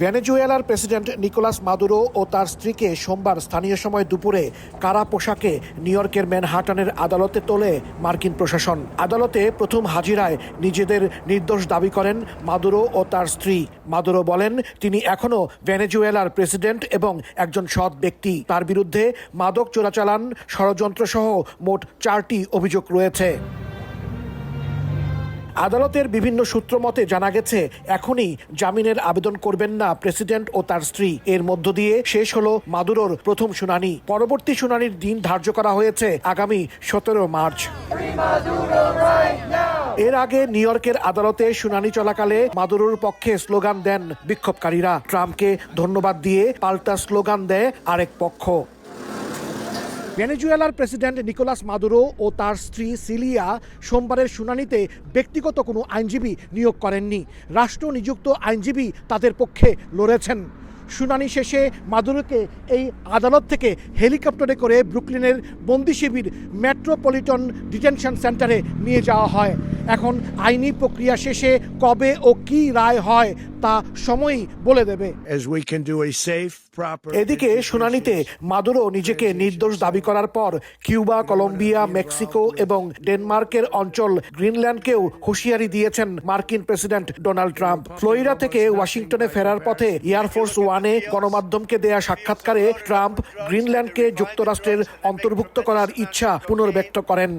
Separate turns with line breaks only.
ভেনেজুয়েলার president Nicolas Maduro ও তার স্ত্রীকে সোমবার স্থানীয় সময় দুপুরে কারা পোশাকে নিউ ইয়র্কের ম্যানহাটানের আদালতে তোলে মার্কিন প্রশাসন। আদালতে প্রথম হাজিরায় নিজেদের নির্দোষ দাবি করেন মাদুরো ও তার স্ত্রী। মাদুরো বলেন তিনি এখনও ভেনেজুয়েলার প্রেসিডেন্ট এবং একজন সৎ ব্যক্তি। তার বিরুদ্ধে মাদক চোরাচালান, ষড়যন্ত্রসহ মোট 4টি অভিযোগ রয়েছে। আদালতের বিভিন্ন সূত্র মতে জানা গেছে এখনই জামিনের আবেদন করবেন না প্রেসিডেন্ট ও তার স্ত্রী। এর মধ্য দিয়ে শেষ হলো মাদুরোর প্রথম শুনানি। পরবর্তী শুনানির দিন ধার্য করা হয়েছে আগামী 17 মার্চ। এর আগে নিউ ইয়র্কের আদালতে শুনানি চলাকালে মাদুরোর পক্ষে স্লোগান দেন বিক্ষোভকারীরা। ট্রাম্পকে ধন্যবাদ দিয়ে পাল্টা স্লোগান দেয় আরেক পক্ষ। ভেনেজুয়েলার প্রেসিডেন্ট নিকোলাস মাদুরো ও তার স্ত্রী সিলিয়া সোমবারের শুনানিতে ব্যক্তিগত কোনো আইনজীবী নিয়োগ করেননি। রাষ্ট্র নিযুক্ত আইনজীবী তাদের পক্ষে লড়েছেন। শুনানি শেষে মাদুরোকে এই আদালত থেকে হেলিকপ্টারে করে ব্রুকলিনের বন্দি শিবির মেট্রোপলিটন ডিটেনশন সেন্টারে নিয়ে যাওয়া হয়। এখন আইনি প্রক্রিয়া শেষে কবে ও কী রায় হয় তা সময়ই বলে দেবে। এদিকে শুনানিতে মাদুরো নিজেকে নির্দোষ দাবি করার পর কিউবা, কলম্বিয়া, মেক্সিকো এবং ডেনমার্কের অঞ্চল গ্রিনল্যান্ডকেও হুঁশিয়ারি দিয়েছেন মার্কিন প্রেসিডেন্ট ডোনাল্ড ট্রাম্প। ফ্লোরিডা থেকে ওয়াশিংটনে ফেরার পথে এয়ারফোর্স ওয়ানে গণমাধ্যমকে দেয়া সাক্ষাৎকারে ট্রাম্প গ্রিনল্যান্ডকে যুক্তরাষ্ট্রের অন্তর্ভুক্ত করার ইচ্ছা পুনর্ব্যক্ত করেন।